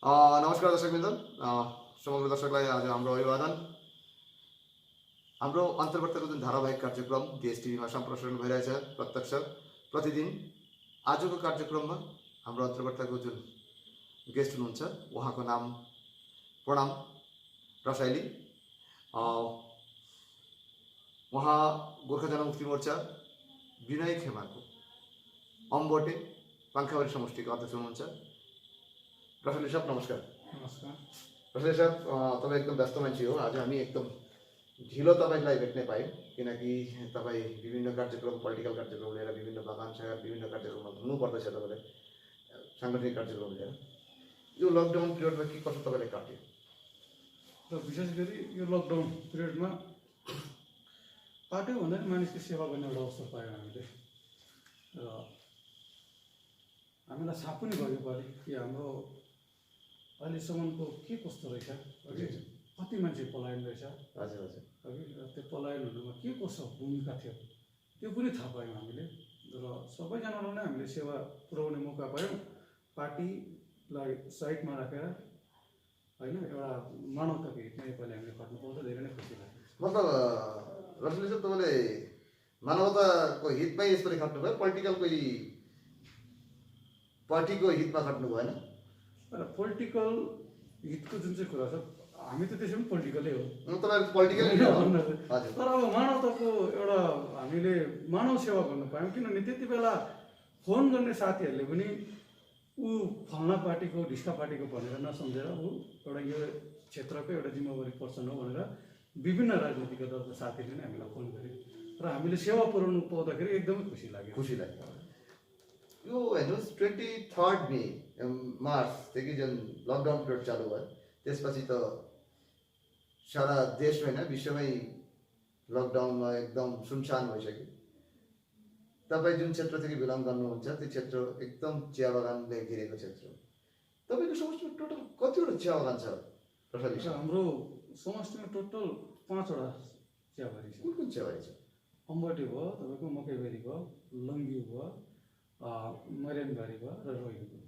नमस्कार दर्शकवृन्द, समग्र दर्शकलाई आज हाम्रो अभिवादन। हाम्रो अन्तर्वार्ताको जुन धारावाहिक कार्यक्रम देश टिभीमा सम्प्रेषण भइरहेछ प्रत्यक्ष प्रतिदिन। आजको कार्यक्रममा हाम्रो अन्तर्वार्ताको जुन गेस्ट हुनुहुन्छ उहाँको नाम प्रणाम रसाइली। उहाँ गोर्खा जनमुक्ति मोर्चा विनय खेमाको अम्बोटे पाङ्खाबारी समष्टिको अध्यक्ष हुनुहुन्छ। रसाइली साहब नमस्कार। नमस्कार। रसाइली साहब, तपाईँ एकदम व्यस्त मान्छे हो। आज हामी एकदम ढिलो तपाईँलाई भेट्न पायौँ किनकि तपाईँ विभिन्न कार्यक्रम, पोलिटिकल कार्यक्रम लिएर विभिन्न बागान छाया विभिन्न कार्यक्रममा घुम्नुपर्दछ। तपाईँले साङ्गठनिक कार्यक्रम लिएर यो लकडाउन पिरियडमा के कसो तपाईँले काट्यो? र विशेष गरी यो लकडाउन पिरियडमा काट्यो भन्दा नि मानिसको सेवा गर्ने एउटा अवसर पायौँ हामीले। र हामीलाई थाहा पनि भयो पालि कि हाम्रो अहिलेसम्मको के कस्तो रहेछ, कति मान्छे पलायन रहेछ। हजुर हजुर। अघि र त्यो पलायन हुनुमा के कसो भूमिका थियो त्यो पनि थाहा पायौँ हामीले। र सबैजनालाई नै हामीले सेवा पुर्याउने मौका पायौँ। पार्टीलाई साइडमा राखेर होइन एउटा मानवताको हितमा योपालि हामीले खट्नु पाउँदा धेरै नै खुसी लाग्यो। मतलब रसाइली साहब, तपाईँले मानवताको हितमै यसरी खट्नुभयो, पोलिटिकलको पार्टीको हितमा खट्नु भएन? र पोलिटिकल हितको जुन चाहिँ कुरा छ, हामी त त्यसै पनि पोलिटिकलै हो। तपाईँको पोलिटिकल हजुर। तर अब मानवताको एउटा हामीले मानव सेवा गर्नु पायौँ। किनभने त्यति बेला फोन गर्ने साथीहरूले पनि ऊ फल्ना पार्टीको ढिस्का पार्टीको भनेर नसम्झेर ऊ एउटा यो क्षेत्रको एउटा जिम्मेवारी पर्सन हो भनेर विभिन्न राजनीतिक दलका साथीहरूले नै हामीलाई फोन गरे र हामीले सेवा पुर्याउनु पाउँदाखेरि एकदमै खुसी लाग्यो। खुसी लाग्यो। यो हेर्नुहोस्, 23 मे मार्चदेखि जुन लकडाउन पिरियड चालु भयो त्यसपछि त सारा देश होइन विश्वमै लकडाउनमा एकदम सुनसान भइसक्यो। तपाईँ जुन क्षेत्रदेखि बिलङ गर्नुहुन्छ त्यो क्षेत्र एकदम चिया बगानले घेरेको क्षेत्र हो। तपाईँको समष्टिमा टोटल कतिवटा चिया बगान छ रसाइली साहब? हाम्रो समष्टिमा टोटल 5वटा चियाबारी छ। कुन कुन चियाबारी छ? अम्बोटे भयो, तपाईँको मकैबारी भयो, लङ्गिउ भयो, मर्यानबारी भयो र रोही भयो।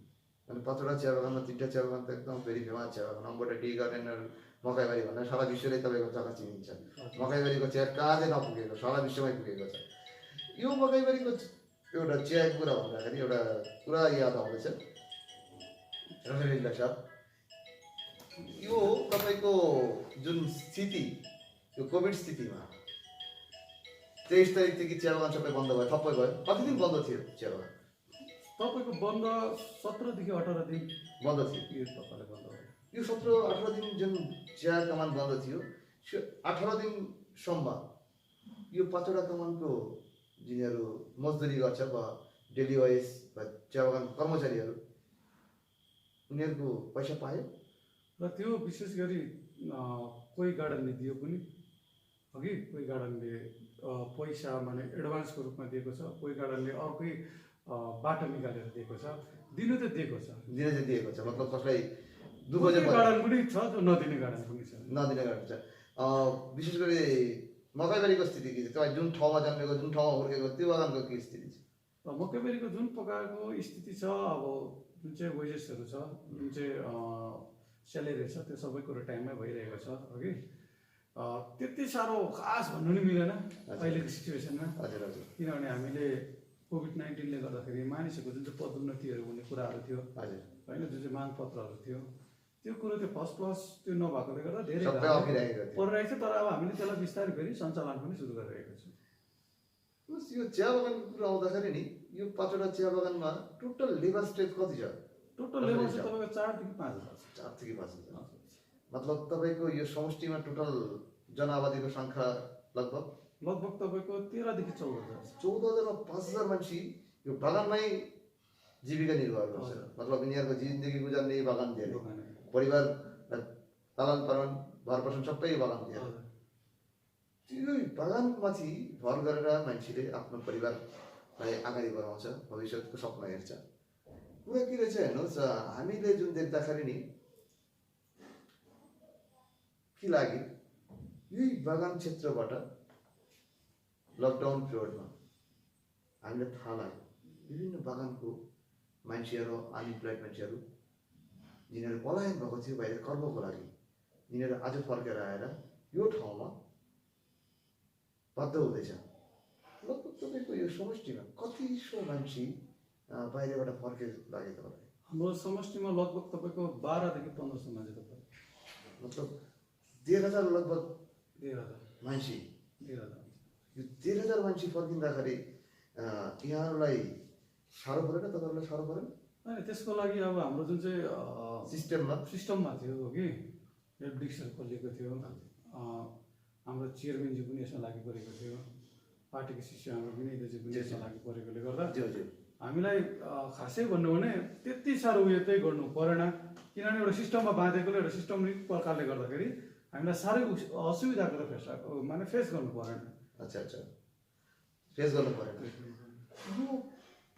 अनि 5वटा चिया बगानमा 3टा चिया बगान त एकदम भेरी फेमस चिया बगान। अम्बोटे, टी गार्डन र मकैबारी भनेर सारा विश्वले तपाईँको जग्गा चिनिन्छ। मकैबारीको चिया कहाँ चाहिँ नपुगेको, सारा विश्वमै पुगेको छ। यो मकैबारीको एउटा चियाको कुरा भन्दाखेरि एउटा कुरा याद आउँदैछ रसाइली साहब। यो तपाईँको जुन स्थिति, यो कोभिड स्थितिमा 23 तारिकदेखि चिया बगान सबै बन्द भयो, थप्पै भयो। कति दिन बन्द थियो चिया बगान? तपाईँको बन्द 17 देखि 18 दिन बन्द थियो। यो तपाईँलाई बन्द भयो। यो 17-18 दिन जुन चिया कमान बन्द थियो, 18 दिनसम्म यो 5वटा कमानको जिनीहरू मजदुरी गर्छ वा डेली वेज वा चिया बगान कर्मचारीहरू उनीहरूको पैसा पायो? र त्यो विशेष गरी कोही गार्डनले दियो पनि, अघि कोही गार्डनले पैसा माने एडभान्सको रूपमा दिएको छ, कोही गार्डनले अर्कै बाटो निकालेर दिएको छ। दिनु त दिएको छ, दिने चाहिँ दिएको छ। मतलब कसलाई दुःख कोही चाहिँ गार्डन पनि छ जो नदिने गार्डन पनि छ। नदिने गार्डन छ। विशेष गरी मकैबारीको स्थिति के छ? तपाईँ जुन ठाउँमा जन्मेको, जुन ठाउँमा हुर्केको, त्यो बगानको के स्थिति छ? मकैबारीको जुन प्रकारको स्थिति छ, अब जुन चाहिँ वेजेसहरू छ, जुन चाहिँ स्यालेरी छ, त्यो सबै कुरो टाइममै भइरहेको छ। अघि त्यति साह्रो खास भन्नु नि मिलेन अहिलेको सिचुएसनमा। हजुर हजुर। किनभने हामीले कोभिड-19ले गर्दाखेरि मानिसहरूको जुन चाहिँ पदोन्नतिहरू हुने कुराहरू थियो हजुर होइन, जुन चाहिँ माग पत्रहरू थियो, त्यो कुरो त्यो फर्स्ट क्लास त्यो नभएकोले गर्दा धेरै सबै अघिरहेको थियो। परिरहेको छ। तर अब हामीले त्यसलाई बिस्तारै फेरि सञ्चालन पनि सुरु गरिरहेको छौँ। यो चिया बगानको कुरा आउँदाखेरि नि यो 5वटा चिया बगानमा टोटल लेबर स्टेज कति छ? टोटल लेबर चाहिँ तपाईँको 4 देखि 5 हजार छ। 4 देखि 5 हजार। मतलब तपाईँको यो समष्टिमा टोटल जनआबादीको सङ्ख्या लगभग तपाईँको 13 देखि 14 हजार छ। 14,000 मा 5,000 मान्छे यो बगानमै जीविका निर्वाह गर्छ। मतलब यिनीहरूको जिन्दगी गुजार्ने बगान दिएर परिवार पालन पालन भर पर्सन सबै बगान दिएर त्यो बगानमाथि भर गरेर मान्छेले आफ्नो परिवारलाई अगाडि बढाउँछ, भविष्यको सपना हेर्छ। कुरा के रहेछ हेर्नुहोस्, हामीले जुन देख्दाखेरि नि के लाग्यो, यही बगान क्षेत्रबाट लकडाउन पिरियडमा हामीलाई थाहा लाग्यो विभिन्न बगानको मान्छेहरू, अनइम्प्लोइड मान्छेहरू जिनीहरू पलायन भएको थियो बाहिर कर्मको लागि, यिनीहरू आज फर्केर आएर यो ठाउँमा बद्ध हुँदैछ। लगभग तपाईँको यो समष्टिमा कति सौ मान्छे बाहिरबाट फर्के लागे तपाईँलाई? हाम्रो समष्टिमा लगभग तपाईँको 12 देखि 1500 मान्छे तपाईँ, मतलब 13,000 लगभग 13,000 मान्छे। 13,000 यो 13,000 मान्छे फर्किँदाखेरि यहाँहरूलाई साह्रो परेन? तपाईँहरूलाई साह्रो परेन होइन? त्यसको लागि अब हाम्रो जुन चाहिँ सिस्टममा थियो हो कि हेल्प डिक्सहरू खोलिएको थियो, हाम्रो चेयरम्यानजी पनि यसमा लागि परेको थियो, पार्टीको शिष्य हाम्रो विनय दाजु पनि यसमा लागि परेकोले गर्दा हामीलाई खासै भन्नु भने त्यति साह्रो उयो चाहिँ गर्नु परेन, किनभने एउटा सिस्टममा बाँधेकोले एउटा सिस्टमिक प्रकारले गर्दाखेरि हामीलाई साह्रै असुविधाको त फेस गर्नु परेन। अच्छा अच्छा, फेस गर्नु परेन। यो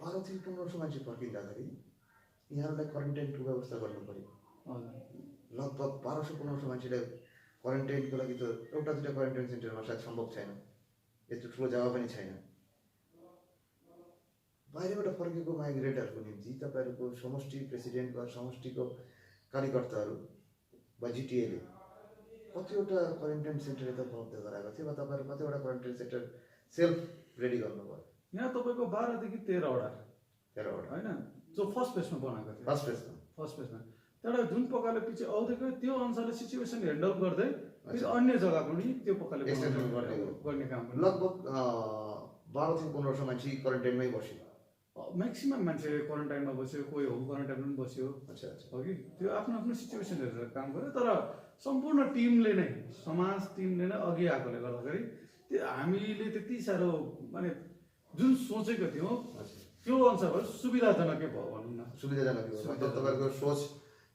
12,000 देखि 1500 मान्छे फर्किँदाखेरि यहाँहरूलाई क्वारेन्टाइनको व्यवस्था गर्नु पऱ्यो। हजुर, लगभग 1200-1500 मान्छेलाई क्वारेन्टाइनको लागि त एउटा दुईवटा क्वारेन्टाइन सेन्टरमा सायद सम्भव छैन, यत्रो ठुलो जग्गा पनि छैन। बाहिरबाट फर्केको माइग्रेन्टहरूको निम्ति तपाईँहरूको समष्टि प्रेसिडेन्ट वा समष्टिको कार्यकर्ताहरू वा जिटिएले कतिवटा क्वारेन्टाइन सेन्टर यता उपलब्ध गराएको थियो वा तपाईँहरू कतिवटा क्वारेन्टाइन सेन्टर सेल्फ रेडी गर्नुभयो? यहाँ तपाईँको 12 देखि 13वटा 13वटा होइन, जो फर्स्ट फेजमा बनाएको थियो। फर्स्ट फेजमा त्यहाँबाट जुन प्रकारले पछि आउँदै गयो त्यो अनुसारले सिचुएसन ह्यान्डल गर्दै फेरि अन्य जग्गा पनि त्यो प्रकारले गर्ने काम पनि। लगभग 12,000 देखि 1500 मान्छे क्वारेन्टाइनमै बस्यो। म्याक्सिमम् मान्छे क्वारेन्टाइनमा बस्यो, कोही होम क्वारेन्टाइन पनि बस्यो। अच्छा अच्छा, हो कि त्यो आफ्नो आफ्नो सिचुएसन हेरेर काम गर्यो, तर सम्पूर्ण टिमले नै, समाज टिमले नै अघि आएकोले गर्दाखेरि त्यो हामीले त्यति साह्रो माने जुन सोचेको थियौँ त्यो अनुसार सुविधाजनकै भयो भनौँ न। सुविधाजनक तपाईँहरूको सोच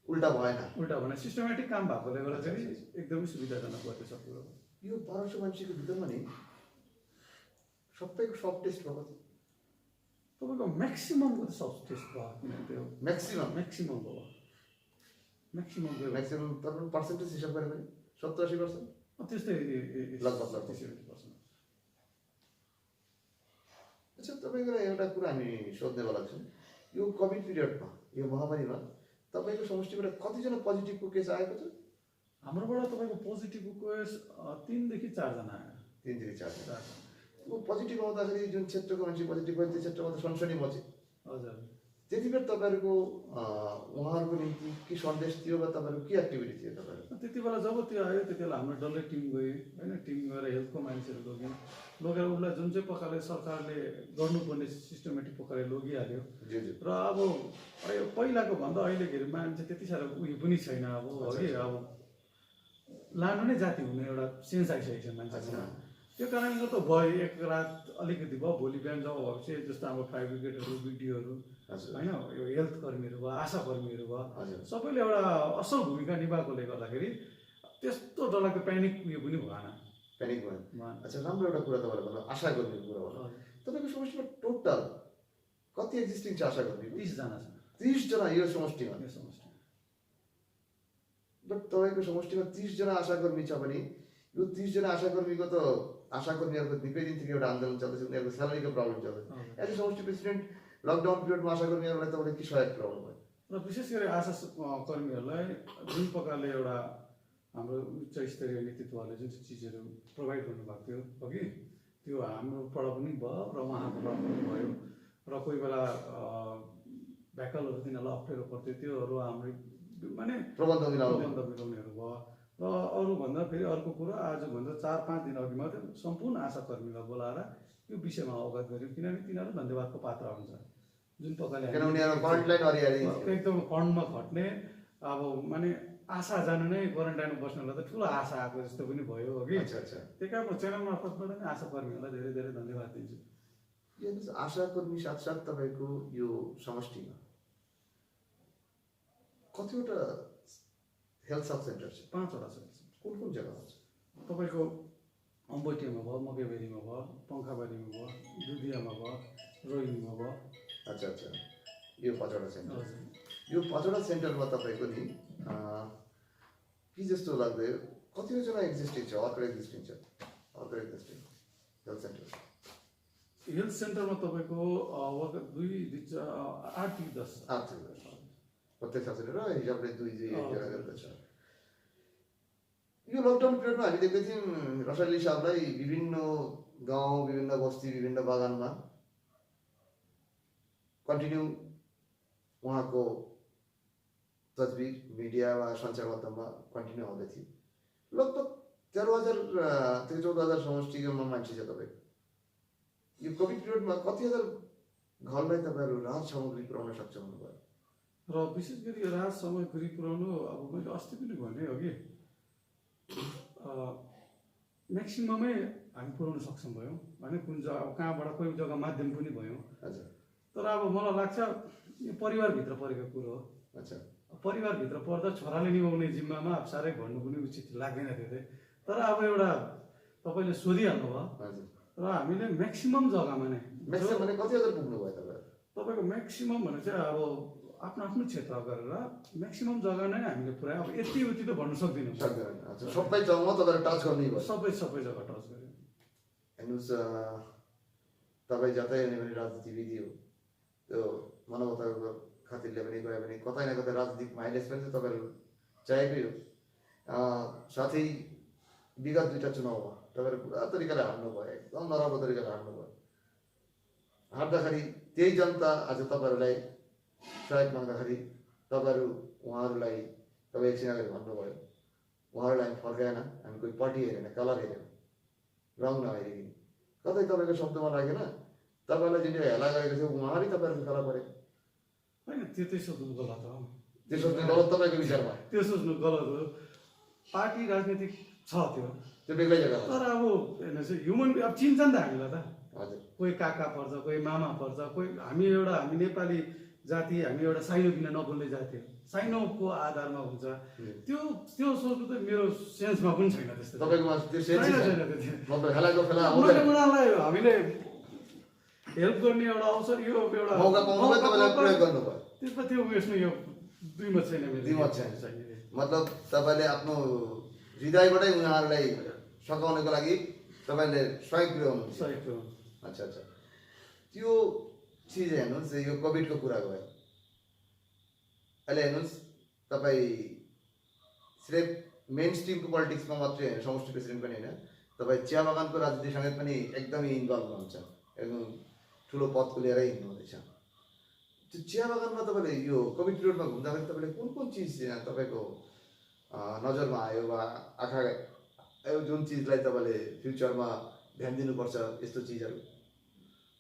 उल्टा भएन? उल्टा भएन, सिस्टमेटिक काम भएकोले गर्दाखेरि एकदमै सुविधाजनक भयो त्यो सब कुरो। यो 1200 मान्छेको भित्रमा नि सबैको सब टेस्ट भएको थियो? तपाईँको म्याक्सिममको त सब टेस्ट भयो, किनभने त्यो म्याक्सिमम भयो। म्याक्सिमम तपाईँ पर्सेन्टेज हिसाब गरेर पनि 70-80%? त्यस्तै लगभग 70-80%। अच्छा, तपाईँको एउटा कुरा हामी सोध्नेवाला छौँ, यो कोभिड पिरियडमा, यो महामारीमा तपाईँको समष्टिबाट कतिजना पोजिटिभको केस आएको छ? हाम्रोबाट तपाईँको पोजिटिभको केस 3 देखि 4 जना आयो। 3 देखि 4 जना। यो पोजिटिभ आउँदाखेरि जुन क्षेत्रको मान्छे पोजिटिभ भयो त्यो क्षेत्रमा त सनसनी मच्यो। हजुर, त्यति बेला तपाईँहरूको उहाँहरूको निम्ति के सन्देश थियो वा तपाईँहरूको के एक्टिभिटी थियो तपाईँहरूको? त्यति बेला जब त्यो आयो त्यति बेला हाम्रो डल्लै टिम गयो होइन, टिम गएर हेल्थको मान्छेहरू लगेर उसलाई जुन चाहिँ प्रकारले सरकारले गर्नुपर्ने सिस्टमेटिक प्रकारले लगिहाल्यो। र अब पहिलाको भन्दा अहिलेखेरि मान्छे त्यति साह्रो उयो पनि छैन अब, है अब लानु नै जाति हुने एउटा सेन्स आइसकेको छ मान्छेमा। त्यो कारणले गर्दा भयो, एक रात अलिकति भयो, भोलि बिहान जब भएपछि जस्तो हाम्रो फायर ब्रिगेडहरू, बिडिओहरू होइन, यो हेल्थ कर्मीहरू भयो, आशा कर्मीहरू भयो, सबैले एउटा असल भूमिका निभाएकोले गर्दाखेरि त्यस्तो डरलाग्दो प्यानिक उयो पनि भएन। प्यानिक भएन। अच्छा, राम्रो एउटा कुरा तपाईँले भन्नु, आशा कर्मीको कुरा भन्नु। तपाईँको समष्टिमा टोटल कति एक्जिस्टिङ छ आशा कर्मी? 30 जना छ। 30 जना यो समष्टिमा? बट तपाईँको समष्टिमा 30 जना आशा कर्मी छ भने यो 30 जना आशा कर्मीको त आशा कर्मीहरूको निकै दिनदेखि एउटा आन्दोलन चल्दैछ, उनीहरूको स्यालेरीको प्रब्लम चल्दैछ। एज ए समष्टि प्रेसिडेन्ट लकडाउन पिरियडमा आशा कर्मीहरूलाई तपाईँले के सहयोग प्रब्लम भयो? र विशेष गरी आशा कर्मीहरूलाई जुन प्रकारले एउटा हाम्रो उच्च स्तरीय नेतृत्वहरूले जुन चाहिँ चिजहरू प्रोभाइड गर्नुभएको थियो हो कि त्यो हाम्रोबाट पनि भयो र उहाँकोबाट पनि भयो। र कोही बेला भ्याकलहरू तिनीहरूलाई अप्ठ्यारो पर्थ्यो, त्योहरू हाम्रो माने प्रबन्ध मिलाउनेहरू भयो। र अरूभन्दा फेरि अर्को कुरो, आजभन्दा 4-5 दिन अघि मात्रै सम्पूर्ण आशा कर्मीलाई बोलाएर यो विषयमा अवगत गऱ्यौँ, किनभने तिनीहरू धन्यवादको पात्र हुन्छ। जुन प्रकारले एकदम फन्डमा खट्ने अब माने आशा जानु नै क्वारेन्टाइनमा बस्नुलाई त ठुलो आशा आएको जस्तो पनि भयो हो कि। त्यही कारण च्यानल मार्फतबाट नै आशा कर्मीहरूलाई धेरै धेरै धन्यवाद दिन्छु। आशा कर्मी साथसाथ तपाईँको यो समष्टिमा कतिवटा हेल्थ सब सेन्टर छ? 5वटा छ। कुन जग्गामा छ? तपाईँको अम्बोटियामा भयो, मकैबारीमा भयो, पङ्खाबारीमा भयो, दुधियामा भयो, रोहिणीमा भयो। अच्छा अच्छा, यो 5वटा सेन्टर। यो 5वटा सेन्टरमा तपाईँको नि के जस्तो लाग्दै कतिजना एक्जिस्टिङ छ? अर्को एक्जिस्टिङ हेल्थ सेन्टर? हेल्थ सेन्टरमा तपाईँको 2, 8 देखि 10 प्रत्येक शासनले र हिसाबले 2 गर्दछ। यो लकडाउन पिरियडमा हामी देख्दै थियौँ रसाइली साहबलाई विभिन्न गाउँ, विभिन्न बस्ती, विभिन्न बगानमा कन्टिन्यू उहाँको तस्बिर मिडिया वा सञ्चार माध्यममा कन्टिन्यू आउँदै थियो। लगभग 14,000 समष्टिमा मान्छे छ तपाईँको। यो कोभिड पिरियडमा कति हजार घरलाई तपाईँहरू राहत सामग्री पुर्याउन सक्छ भन्नुभयो? र विशेष गरी यो राहत सामग्री पुर्याउनु अब मैले अस्ति पनि भने अघि म्याक्सिममै हामी पुर्याउन सक्षम भयौँ होइन। कुन जग्गा कहाँबाट कोही जग्गा माध्यम पनि भयौँ। हजुर। तर अब मलाई लाग्छ यो परिवारभित्र परेको कुरो हो। अच्छा। परिवारभित्र पर्दा छोराले निभाउने जिम्मामा अब साह्रै भन्नु पनि उचित लाग्दैन त्यो चाहिँ। तर अब एउटा तपाईँले सोधिहाल्नु भयो। हजुर। र हामीले म्याक्सिमम जग्गामा नै म्याक्सिमम भने कति हजार पुग्नु भयो तपाईँको म्याक्सिमम भने चाहिँ अब आफ्नो आफ्नो क्षेत्र गरेर म्याक्सिमम जग्गा नै हामीले पुऱ्यायो। अब यति उति त भन्नु सक्दैनौँ। सबै जग्गामा तपाईँहरू टच गर्नै भयो? सबै जग्गा टच गऱ्यो। हेर्नुहोस्, तपाईँ जतै हुने पनि राजनीतिविद हो, त्यो मानवताको खातिरले पनि गयो भने कतै न कतै राजनीतिक माइलेज पनि चाहिँ तपाईँहरू चाहेकै हो। साथै विगत 2टा चुनावमा तपाईँहरू पुरा तरिकाले हार्नुभयो, एकदम नराम्रो तरिकाले हार्नुभयो। हार्दाखेरि त्यही जनता आज तपाईँहरूलाई सहयोग माग्दाखेरि तपाईँहरू उहाँहरूलाई तपाईँ एकछिन अगाडि भन्नुभयो, उहाँहरूलाई हामी फर्काएन, हामी कोही पार्टी हेरेन, कलर हेरेन, रङ नहेरिकन। कतै तपाईँको शब्दमा लागेन तपाईँलाई जुन हेला गरेको थियो उहाँले तपाईँहरूको कला परे होइन। त्यो चाहिँ सोच्नु गलत हो। त्यो सोच्नु गलत तपाईँको विचारमा? त्यो सोच्नु गलत हो। पार्टी राजनीतिक छ त्यो बेग्लै जग्गा। तर अब हेर्नुहोस् ह्युमन अब चिन्छ नि त हामीलाई त। हजुर। कोही काका पर्छ, कोही मामा पर्छ, कोही हामी नेपाली जाति, हामी एउटा साइनो बिना नबोल्ने जाति हो। साइनोको आधारमा हुन्छ त्यो सोच्नु त मेरो सेन्समा पनि छैन। त्यस्तो तपाईँकोमा त्यो सेन्स छैन? उनीहरूलाई हामीले हेल्प गर्ने एउटा अवसर यो एउटा मौका पाउनुभयो, तपाईँलाई प्रयोग गर्नुभयो। त्यसमा त्यो उयसमा यो दुईमत छैन। दुईमत छैन। मतलब तपाईँले आफ्नो हृदयबाटै उनीहरूलाई सघाउनको लागि तपाईँले सहयोग पुर्याउनुहुन्छ। अच्छा अच्छा। त्यो चिज हेर्नुहोस्, यो कोभिडको कुरा गयो। अहिले हेर्नुहोस्, तपाईँ सिर्फ मेन स्ट्रिमको पोलिटिक्समा मात्रै होइन, समष्टि प्रेसिडेन्ट पनि होइन, तपाईँ चिया बगानको राजनीतिसँग पनि एकदमै इन्भल्भ हुनुहुन्छ, एकदम ठुलो पदको लिएरै हिँड्नुहुँदैछ। त्यो चिया बगानमा तपाईँले यो कोभिड पिरियडमा घुम्दाखेरि तपाईँले कुन चिज तपाईँको नजरमा आयो वा आँखा जुन चिजलाई तपाईँले फ्युचरमा ध्यान दिनुपर्छ यस्तो चिजहरू?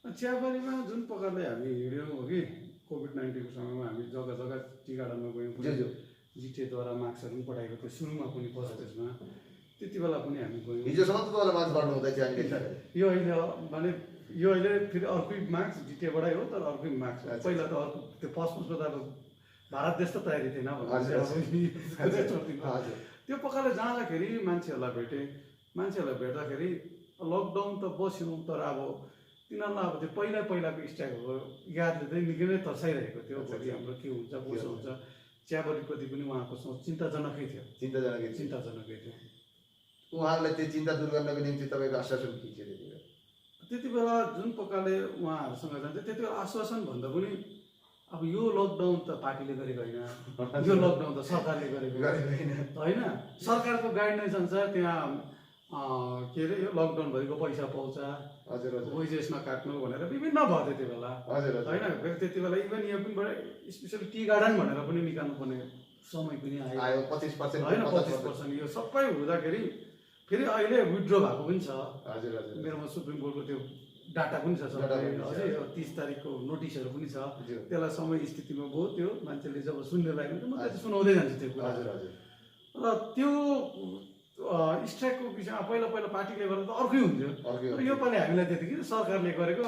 चियाबारीमा जुन प्रकारले हामी हिँड्यौँ हो कि कोभिड-19को समयमा हामी जग्गा जग्गा टी गार्डनमा गयौँ। जिटिएद्वारा मार्क्सहरू पनि पठाएको थियो सुरुमा पनि पर्सेन्टेजमा। त्यति बेला पनि हामी गयौँ। हिजोसम्म त तपाईँलाई मार्क्स बाँड्नु हुँदै थियो? यो अहिले फेरि अर्कै मार्क्स जिटिएबाटै हो, तर अर्कै मार्क्स। पहिला त अर्को त्यो फर्स्टमा त अब भारत देश त तयारी थिएन। त्यो प्रकारले जाँदाखेरि मान्छेहरूलाई भेट्दाखेरि लकडाउन त बस्यौँ, तर अब तिनीहरूलाई अब त्यो पहिलाको स्टाइलको यादले चाहिँ निकै नै तर्साइरहेको थियो। भोलि हाम्रो के हुन्छ कसो हुन्छ, चियाबारीप्रति पनि उहाँको सोच चिन्ताजनकै थियो। चिन्ताजनकै थियो। उहाँहरूलाई त्यो चिन्ता दूर गर्नको निम्ति तपाईँको आश्वासन के थियो त्यति बेला? जुन प्रकारले उहाँहरूसँग जान्छ त्यति बेला आश्वासन भन्दा पनि अब यो लकडाउन त पार्टीले गरेको होइन, यो लकडाउन त सरकारले गरेको होइन। सरकारको गाइडलाइन्स अनुसार त्यहाँ के अरे यो लकडाउनभरिको पैसा पाउँछ, वेजेसमा काट्नु भनेर विभिन्न भयो त्यति बेला होइन। फेरि त्यति बेला इभन यो पनि स्पेसली टी गार्डन भनेर पनि निकाल्नु पर्ने समय पनि आयो 25% होइन। 25% यो सबै हुँदाखेरि फेरि अहिले विथड्र भएको पनि छ। मेरोमा सुप्रिम कोर्टको त्यो डाटा पनि छ, अझै 30 तारिकको नोटिसहरू पनि छ। त्यसलाई समय स्थितिमा भयो, त्यो मान्छेले जब सुन्ने लाग्यो भने म त सुनाउँदै जान्छु त्यो कुरा। र त्यो स्ट्राइकको विषयमा पहिला पार्टीले गरेर त अर्कै हुन्थ्यो, तर योपालि हामीलाई त्यतिकै सरकारले गरेको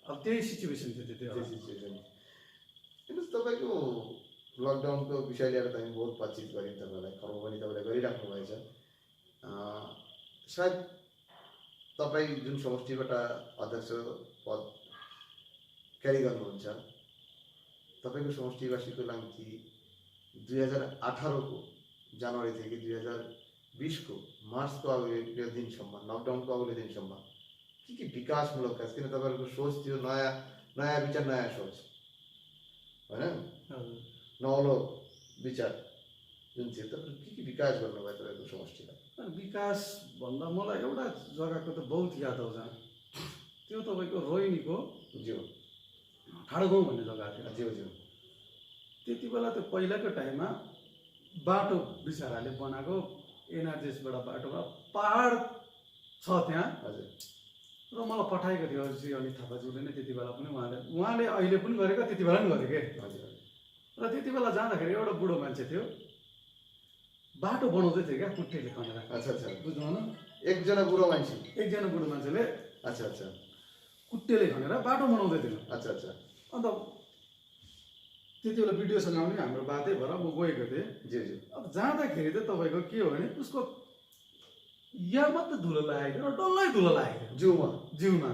अब त्यही सिचुएसन थियो। हेर्नुहोस्, तपाईँको लकडाउनको विषय लिएर त हामी बहुत बातचित गऱ्यौँ, तपाईँलाई कर्म पनि तपाईँले गरिराख्नु भएछ। सायद तपाईँ जुन समष्टिबाट अध्यक्ष पद क्यारी गर्नुहुन्छ, तपाईँको समष्टिवासीको लागि 2018को जनवरीदेखि 2020को मार्चको अघिल्लो दिनसम्म, लकडाउनको अघिल्लो दिनसम्म के विकासमूलक कार्य, किन तपाईँहरूको सोच थियो नयाँ विचार, नयाँ सोच होइन? नौलो विचार जुन थियो तपाईँले के विकास गर्नुभयो तपाईँको समष्टिलाई? विकास भन्दा मलाई एउटा जग्गाको त बहुत याद आउँछ, त्यो तपाईँको रोहिणीको ज्यू ठाडो गाउँ भन्ने जग्गा थियो। ज्यू ज्यू त्यति बेला त्यो पहिलाको टाइममा बाटो बिचराले बनाएको एनआरजिएसबाट बाटोमा पहाड छ त्यहाँ। हजुर र मलाई पठाएको थियो श्री अनित थापाज्यूले नै त्यति बेला पनि, उहाँले अहिले पनि गरेको त्यति बेला पनि गरेको। हजुर र त्यति बेला जाँदाखेरि एउटा बुढो मान्छे थियो, बाटो बनाउँदै थियो क्या कुट्टेले खनेर। अच्छा अच्छा बुझ्नु भएन? एकजना बुढो मान्छे एकजना बुढो मान्छेले अच्छा अच्छा कुट्टेले खनेर बाटो बनाउँदै थियो। अच्छा अच्छा अन्त त्यति बेला भिडियोसँग आउने हाम्रो बातै भएर म गएको थिएँ। ज्यू ज्यू अब जाँदाखेरि चाहिँ तपाईँको के हो भने उसको यहाँ मात्रै धुलो लागेको थियो र डल्लै धुलो लागेको थियो ज्यूमा जिउमा,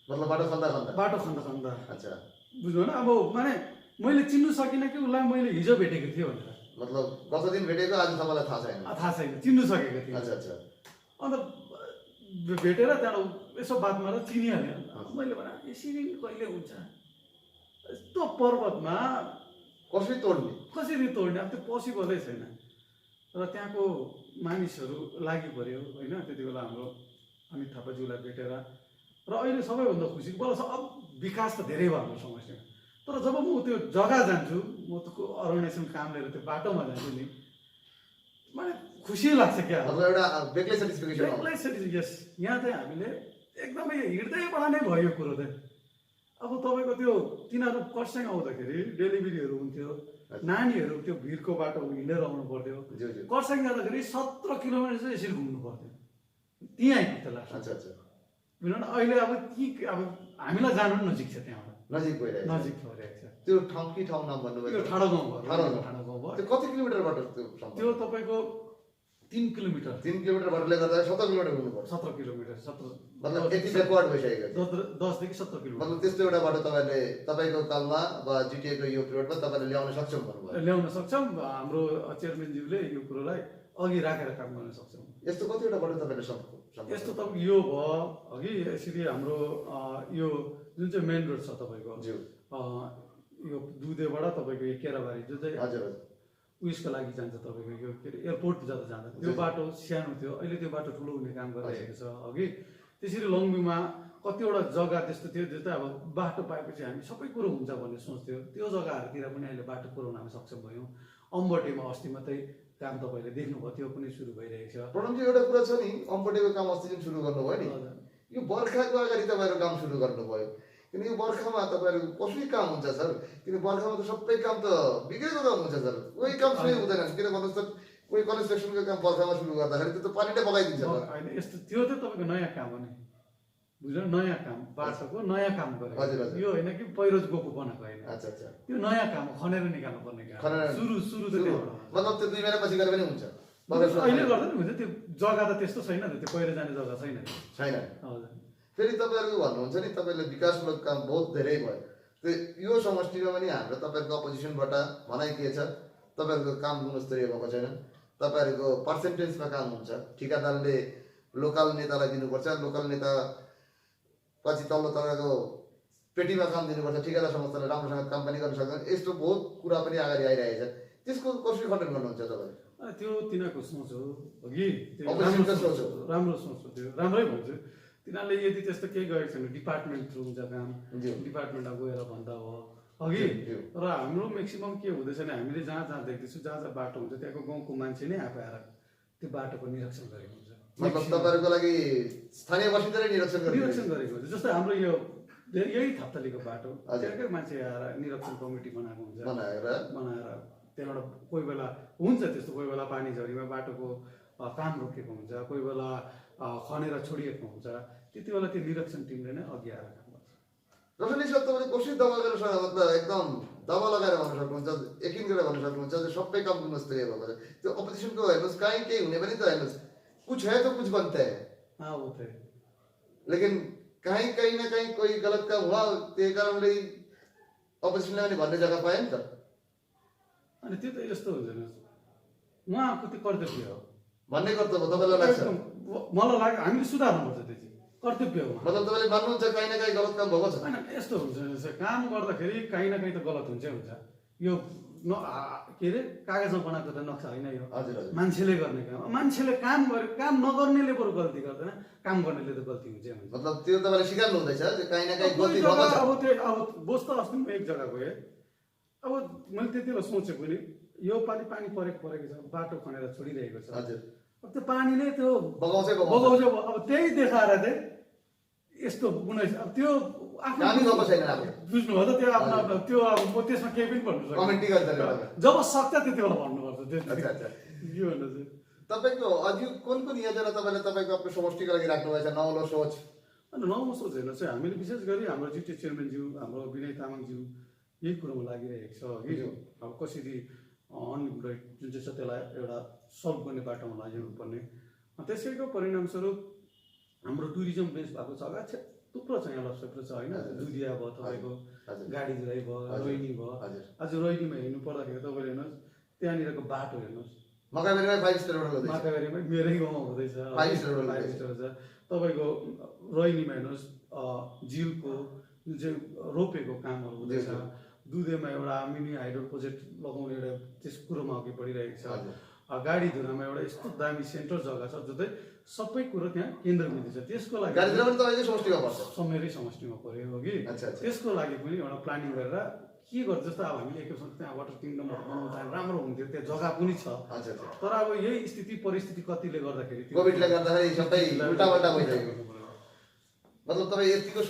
मतलब बाटो खन्दा खन्दा बाटो खन्दा खन्दा। अच्छा बुझ्नु भएन? अब माने मैले चिन्नु सकिनँ कि उसलाई मैले हिजो भेटेको थिएँ भनेर। मतलब गत दिन भेटेको आज तपाईँलाई थाहा छैन? थाहा छैन, चिन्नु सकेको थिएँ। अच्छा अच्छा अन्त भेटेर त्यहाँबाट यसो बात मारेर चिनिहाल्यो। मैले भने यसरी कहिले हुन्छ, यस्तो पर्वतमा कसरी तोड्ने? कसरी तोड्ने, अब त्यो पोसिबलै छैन। र त्यहाँको मानिसहरू लागि पऱ्यो होइन। त्यति बेला हाम्रो अनित थापाज्यूलाई भेटेर र अहिले सबैभन्दा खुसी बोला अब विकास त धेरै भयो हाम्रो समस्यामा। तर जब म त्यो जग्गा जान्छु, म त्यो अर्गनाइजेसन काम लिएर त्यो बाटोमा जान्छु नि, मलाई खुसी लाग्छ क्या। मतलब एउटा बेग्लै सेटिस्फिकेसन यस, यहाँ चाहिँ हामीले एकदमै हृदयबाट नै भयो कुरो चाहिँ। अब तपाईँको त्यो तिनीहरू कर्सियङ आउँदाखेरि डेलिभरीहरू हुन्थ्यो, नानीहरू त्यो भिरको बाटो हिँडेर आउनु पर्थ्यो। ज्यू ज्यू कर्सियङ जाँदाखेरि 17 किलोमिटर चाहिँ यसरी घुम्नु पर्थ्यो, त्यहीँ आइपुग्थ्यो लास्ट। अच्छा अच्छा बुझ्नु न? अहिले अब अब हामीलाई जानु पनि नजिक छ, त्यहाँबाट नजिक भइरहेको छ। नजिक भइरहेको छ। त्यो ठाउँ कि ठाउँ नाम भन्नुभयो? त्यो ठाडो गाउँ भयो, ठाडो गाउँ। ठाडो गाउँ भयो। त्यो कति किलोमिटर बाटो त्यो सम्पर्क? त्यो तपाईँको 3 किलोमिटर 3 किलोमिटर बाटोले गर्दा 17 किलोमिटर घुम्नुपर्छ। 17 किलोमिटर 17 मतलब यति ब्याकवर्ड भइसकेको छ। 10 देखि 17 किलोमिटर मतलब त्यस्तो एउटा बाटो तपाईँले तपाईँको कालमा वा जिटिएको यो पिरियडमा तपाईँले ल्याउन सक्छौँ भन्नुभयो? ल्याउन सक्छौँ। हाम्रो चेयरम्यानज्यूले यो कुरोलाई अघि राखेर काम गर्न सक्छौँ। यस्तो कतिवटा बाटो तपाईँले यस्तो तपाईँको यो भयो अघि, यसरी हाम्रो यो जुन चाहिँ मेन रोड छ तपाईँको ज्यू यो दुधेबाट तपाईँको यो केराबारी जुन चाहिँ हजुर हजुर उयसको लागि जान्छ तपाईँको यो के अरे एयरपोर्ट जाँदा त्यो बाटो सानो थियो, अहिले त्यो बाटो ठुलो हुने काम गरिरहेको छ। अघि त्यसरी लङभ्यूमा कतिवटा जग्गा त्यस्तो थियो जो चाहिँ अब बाटो पाएपछि हामी सबै कुरो हुन्छ भन्ने सोच्थ्यो। त्यो जग्गाहरूतिर पनि अहिले बाटो पुऱ्याउन हामी सक्षम भयौँ। अम्बटेमा अस्ति मात्रै काम तपाईँले देख्नुभयो, त्यो पनि सुरु भइरहेको छ। प्रणमजी एउटा कुरा छ नि, अम्बटेको काम अस्ति जुन सुरु गर्नुभयो नि, यो बर्खाको अगाडि तपाईँहरू काम सुरु गर्नुभयो। किन यो बर्खामा तपाईँहरू कसरी काम हुन्छ सर? किन बर्खामा त सबै काम त बिग्रेको काम हुन्छ सर, कोही काम सुरु हुँदैन। किन भन्नुहोस् त, कोही कन्स्ट्रक्सनको काम बर्खामा सुरु गर्दाखेरि त्यो त पानी नै बगाइदिन्छ। होइन यस्तो त्यो त तपाईँको नयाँ काम हो नि, बुझ्नु? नयाँ काम, बाटोको नयाँ काम गरेको। हजुर हजुर यो होइन कि पहिरो गएको बनाएको होइन, अच्छा अच्छा त्यो नयाँ काम हो, खनेर निकाल्नु पर्ने काम। खनेर सुरु त त्यहाँबाट हो। मतलब त्यो 2 महिना पछि गरे पनि हुन्छ? अहिले गर्दा नि हुन्छ, त्यो जग्गा त त्यस्तो छैन नि, त्यो पहिरो जाने जग्गा छैन। छैन। हजुर फेरि तपाईँहरू भन्नुहुन्छ नि तपाईँले विकासमूलक काम बहुत धेरै भयो। त्यो यो समष्टिमा पनि हाम्रो तपाईँहरूको अपोजिसनबाट भनाइ के छ, तपाईँहरूको काम गुणस्तरीय भएको छैन, तपाईँहरूको पर्सेन्टेजमा काम हुन्छ, ठिकादारले लोकल नेतालाई दिनुपर्छ, लोकल नेता पछि तल्लो तलको पेटीमा काम दिनुपर्छ, ठिकादार संस्थाले राम्रोसँग काम पनि गर्न सक्दैन। यस्तो बहुत कुरा पनि अगाडि आइरहेको छ। त्यसको कसरी खण्डन गर्नुहुन्छ तपाईँले? त्यो तिनीहरूको सोच हो कि अपोजिसनको सोच हो? राम्रो सोच हो, त्यो राम्रै भन्छु। तिनीहरूले यदि त्यस्तो केही गरेको छैन, डिपार्टमेन्ट थ्रु हुन्छ काम, डिपार्टमेन्टमा गएर भन्दा हो अघि। र हाम्रो म्याक्सिमम् के हुँदैछ भने हामीले जहाँ जहाँ देख्दैछौँ, जहाँ जहाँ बाटो हुन्छ त्यहाँको गाउँको मान्छे नै आफै आएर त्यो बाटोको निरीक्षण गरेको हुन्छ। मतलब तपाईँहरूको लागि स्थानीय बासिन्दाले निरीक्षण गरेको हुन्छ। जस्तै हाम्रो यो यही थप्तलीको बाटो, त्यहाँकै मान्छे आएर निरीक्षण कमिटी बनाएको हुन्छ, बनाएर त्यहाँबाट कोही बेला हुन्छ त्यस्तो, कोही बेला पानी झरीमा बाटोको काम रोकेको हुन्छ, कोही बेला खनेर छोडिएको हुन्छ, त्यति बेला त्यो निरीक्षण टिमले नै अघि आएर काम गर्छ। रसनी सर, तपाईँले कसरी दबा गरेर मतलब एकदम दबा लगाएर भन्नु सक्नुहुन्छ, यकिन गरेर भन्नु सक्नुहुन्छ जो सबै काम गुणस्तरीय भएको छ? त्यो अपोजिसनको हेर्नुहोस्, कहीँ केही हुने पनि त हेर्नुहोस्, कुछ है तो कुछ बनता है। हाँ होता है, लेकिन कहीं ना कहीं कोई गलत काम हुआ, त्यही कारणले अपोजिसनले पनि भन्ने जग्गा पायो नि त। अनि त्यो त यस्तो हुन्छ नि, उहाँको त्यो कर्तव्य हो भन्ने कर्तव्य तपाईँलाई लाग्छ? मलाई लाग्यो हामीले सुधार्नुपर्छ, त्यो चाहिँ कर्तव्य हो। मतलब तपाईँले मान्नुहुन्छ कहीँ न कहीँ गलत काम भएको छ? होइन, यस्तो हुन्छ काम गर्दाखेरि कहीँ न कहीँ त गलत हुन्छै हुन्छ। यो के अरे कागजमा बनाएको त नक्सा होइन यो, हजुर हजुर मान्छेले गर्ने काम। मान्छेले काम गरे, काम नगर्नेले बरु गल्ती गर्दैन, काम गर्नेले त गल्ती हुन्छ हुन्छ। मतलब त्यो तपाईँले स्वीकार्नु हुँदैछ जे काहीँ न काहीँ कोही गल्ती जग्गा भएको छ। अब त्यो अब बोस त अस्ति म एक जग्गा गएँ, अब मैले त्यति बेला सोचेको नि यो पालि पानी परेको छ, बाटो खनेर छोडिरहेको छ, हजुर अब त्यो पानीले त्यो बगाउँछै बगाउँछ। बगाउँछ, अब त्यही देखाएर चाहिँ यस्तो गुनाइस, अब त्यो आफ्नो कामै गएको छैन अब। बुझ्नु हो त, त्यो आफ्नो आफ्नो त्यो अब म त्यसमा केही पनि भन्नु सक्दिनँ। कमेन्टी गर्दैन तपाईँ। जब सक्छ त्यति बेला भन्नुपर्छ त्यो अच्छा अच्छा के भन्नु चाहिँ। तपाईँको अझै कुन कुन योजना तपाईँले तपाईँको आफ्नो समष्टिको लागि राख्नुभएछ नौलो सोच? अन्त नौलो सोच हेर्नु चाहिँ हामीले विशेष गरी हाम्रो जिटिए चेयरम्यानज्यू हाम्रो विनय तामाङज्यू यही कुरोमा लागिरहेको छ कि अब कसरी अनइम्प्लोइड जुन चाहिँ छ त्यसलाई एउटा सल्भ गर्ने बाटोमा लैजानुपर्ने। त्यसैको परिणामस्वरूप हाम्रो टुरिज्म बेस भएको जग्गा थुप्रो छ, यहाँ लप्चेप्रो छ होइन, दुधिया भयो तपाईँको, गाडी धुराई भयो, रोहिनी भयो। आज रोहिनीमा हेर्नु पर्दाखेरि तपाईँले हेर्नुहोस् त्यहाँनिरको बाटो हेर्नुहोस्, मकैबारीमा 5 स्टार होटल हुँदैछ। माकाबारीमा मेरै गाउँमा हुँदैछ 5 स्टार होटल 5 स्टार छ। तपाईँको रोहिनीमा हेर्नुहोस् झिलको जुन चाहिँ रोपेको कामहरू हुँदैछ, दुधेमा एउटा मिनी हाइड्रो प्रोजेक्ट लगाउने एउटा त्यस कुरोमा अघि बढिरहेको छ। गाडी धुरामा एउटा यस्तो दामी सेन्टर जग्गा छ जो चाहिँ सबै कुरो त्यहाँ केन्द्रबिन्दु छ। त्यसको लागि गाडीतिर पनि तपाईँकै समष्टिमा पर्छ। मेरै समष्टिमा पऱ्यो हो कि, अच्छा, अच्छा। त्यसको लागि पनि एउटा प्लानिङ गरेर के गर्छ जस्तो अब हामीले एक त्यहाँ वाटर किङडमहरू बनाउनु चाहे राम्रो हुन्थ्यो, त्यहाँ जग्गा पनि छ। अच्छा अच्छा तर अब यही स्थिति परिस्थिति कतिले गर्दाखेरि कोभिडले गर्दाखेरि सबै उल्टापल्टा भइसक्यो। मतलब तपाईँ यतिको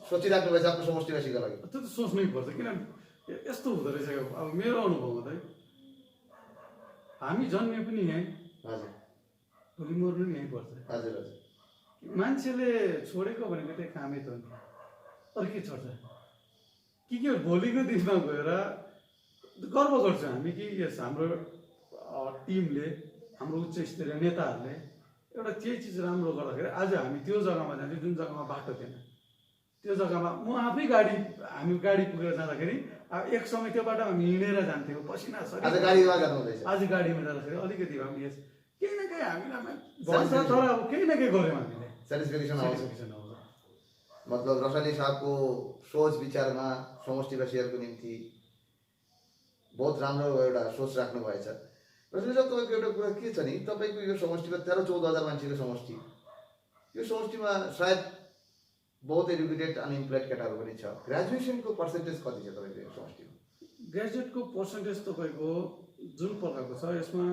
सोचिराख्नु भएछ आफ्नो समष्टिवासीको लागि? त्यो त सोच्नै पर्छ, किनभने यस्तो हुँदो रहेछ अब मेरो अनुभवमा चाहिँ हामी जन्मे पनि यहीँ, हजुर भोलि मर्नु पनि यहीँ पर्छ। हजुर हजुर मान्छेले छोडेको भनेको त्यही कामै त हो नि, अरू के छोड्छ? के भोलिको दिनमा गएर गर्व गर्छौँ हामी कि यस हाम्रो टिमले, हाम्रो उच्च स्तरीय नेताहरूले एउटा केही चिज राम्रो गर्दाखेरि आज हामी त्यो जग्गामा जान्छौँ जुन जग्गामा बाटो थिएन, त्यो जग्गामा म आफै हामी गाडी पुगेर जाँदाखेरि अब एक समय त्यो बाटोमा हामी हिँडेर जान्थ्यौँ, पसिना आज सरी गाडीमा गर्नुहुँदैछ। आज गाडीमा जाँदाखेरि अलिकति भए पनि यस केही न केही हामीलाई भन्छ, तर अब केही न केही गऱ्यौँ हामीले, सेटिस्फेक्सन आउँछ। सेटिस्फेक्सन आउँछ। मतलब रसाली साहबको सोच विचारमा समष्टिवासीहरूको निम्ति बहुत राम्रो एउटा सोच राख्नु भएछ। रसाली साहब तपाईँको एउटा कुरा के छ नि, तपाईँको यो समष्टिमा 13-14 हजार मान्छेको समष्टि, यो समष्टिमा सायद बहुत एजुकेटेड अनइम्प्लोइड केटाहरू पनि छ। ग्रेजुएसनको पर्सेन्टेज कति छ तपाईँको यो समष्टिमा? ग्रेजुएटको पर्सेन्टेज तपाईँको जुन प्रकारको छ यसमा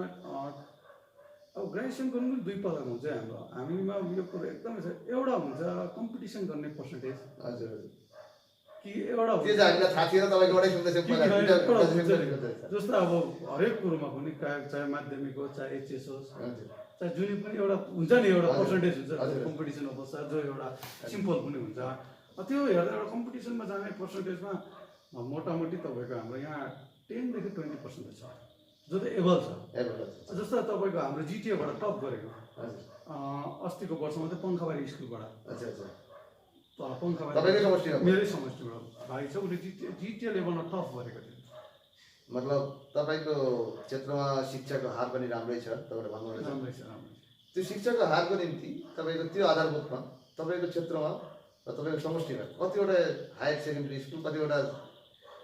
अब ग्रेजुएसन गर्नु पनि दुई प्रकारको हुन्छ हाम्रो हामीमा यो कुरो एकदमै छ। एउटा हुन्छ कम्पिटिसन गर्ने पर्सेन्टेज, हजुर हजुर कि एउटा त्यो चाहिँ हामीलाई थाहा थिएन, तपाईँकोबाटै सुन्दैछौँ पहिला। जस्तो अब हरेक कुरोमा पनि चाहे माध्यमिक हो चाहे एचएस होस् चाहे जुनै पनि एउटा हुन्छ नि एउटा पर्सेन्टेज हुन्छ कम्पिटिसन अवस्था, जो एउटा सिम्पल पनि हुन्छ। त्यो हेर्दा एउटा कम्पिटिसनमा जाने पर्सेन्टेजमा मोटामोटी तपाईँको हाम्रो यहाँ 10 देखि 20% छ, जो त एबल छ। जस्तो तपाईँको हाम्रो जिटिएबाट टप गरेको अस्तिको वर्षमा चाहिँ पङ्खाबारी स्कुलबाट, अच्छा अच्छा पङ्खाबारी तपाईँकै समष्टिमा? मेरै समष्टिबाट भाइ छ, उसले जिटिए लेभलमा टप गरेको थियो। मतलब तपाईँको क्षेत्रमा शिक्षाको हार पनि राम्रै छ तपाईँले भन्नुहुँदैछ। राम्रै छ, राम्रै छ। त्यो शिक्षाको हारको निम्ति तपाईँको त्यो आधारभूतमा तपाईँको क्षेत्रमा र तपाईँको समष्टिमा कतिवटा हायर सेकेन्डरी स्कुल, कतिवटा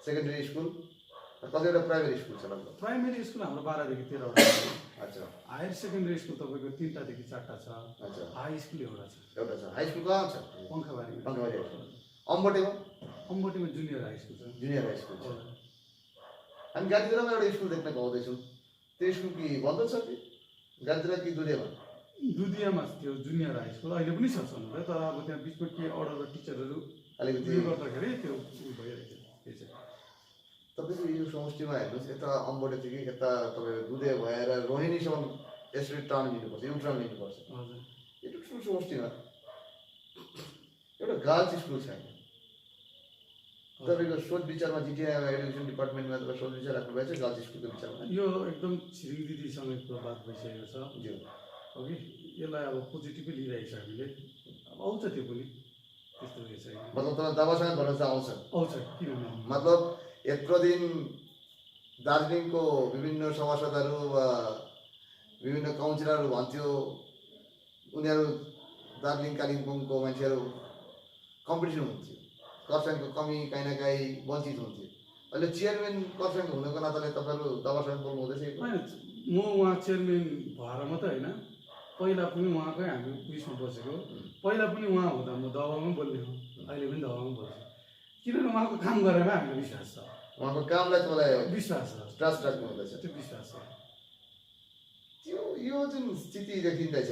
सेकेन्डरी स्कुल र कतिवटा प्राइमेरी स्कुल छ लगभग? प्राइमेरी स्कुल हाम्रो 12 देखि 13वटा छ। अच्छा हायर सेकेन्डरी स्कुल तपाईँको 3टा देखि 4टा छ। अच्छा हाई स्कुल एउटा छ एउटा छ। हाई स्कुल कहाँ छ? पङ्खाबारीमा। पङ्खाबारी अम्बोटेमा अम्बोटीमा जुनियर हाई स्कुल छ। जुनियर हाई स्कुल छ। हामी गाडीतिरमा एउटा स्कुल देख्न पाउँदैछौँ, त्यो स्कुल कि बन्द छ कि गाडीतिर कि दुधेमा? दुधियामा थियो जुनियर हाई स्कुल, अहिले पनि छ छन्, तर अब त्यहाँ बिचमा के अर्डर टिचरहरू अलिकति उयो गर्दाखेरि त्यो भइरहेको छ। तपाईँको यो समष्टिमा हेर्नुहोस्, यता अम्बोटेदेखि यता तपाईँको दुधे भएर रोहिणीसम्म यसरी टर्न लिनुपर्छ, यु टर्न लिनुपर्छ। हजुर यो ठुलो समष्टिमा एउटा गर्ल्स स्कुल छैन। तपाईँको सोच विचारमा जिटिए एडुकेसन डिपार्टमेन्टमा तपाईँ सोच विचार राख्नुभएछ गर्ल्स स्कुलको विचारमा? यो एकदम छिरिङ दिदीसँग कुरो बात भइसकेको छ ज्यू हो कि, यसलाई अब पोजिटिभै लिइरहेको छ हामीले, अब आउँछ त्यो पनि त्यस्तो रहेछ। मतलब तपाईँ दबासँग भरोसा आउँछ? आउँछ, किन नआउनु? मतलब यत्रो दिन दार्जिलिङको विभिन्न सभासदहरू वा विभिन्न काउन्सिलरहरू भन्थ्यो उनीहरू दार्जिलिङ कालिम्पोङको मान्छेहरू कम्पिटिसन हुन्थ्यो, कर्सनको कमी काहीँ न काहीँ वञ्चित हुन्थ्यो, अहिले चेयरम्यान कर्सँग हुनुको नाताले तपाईँहरू दबासँग बोल्नु हुँदैछ कि? होइन म उहाँ चेयरम्यान भएर मात्रै होइन, पहिला पनि उहाँकै हामी उयसमा बसेको, पहिला पनि उहाँ हुँदा म दबाउमै बोल्ने हो, अहिले पनि दबाउमै बोल्छु, किनभने उहाँको काम गरेर हामीलाई विश्वास छ, उहाँको कामलाई तपाईँलाई विश्वास छ, ट्रस्ट राख्नु हुँदैछ। त्यो विश्वास छ। यो जुन स्थिति देखिँदैछ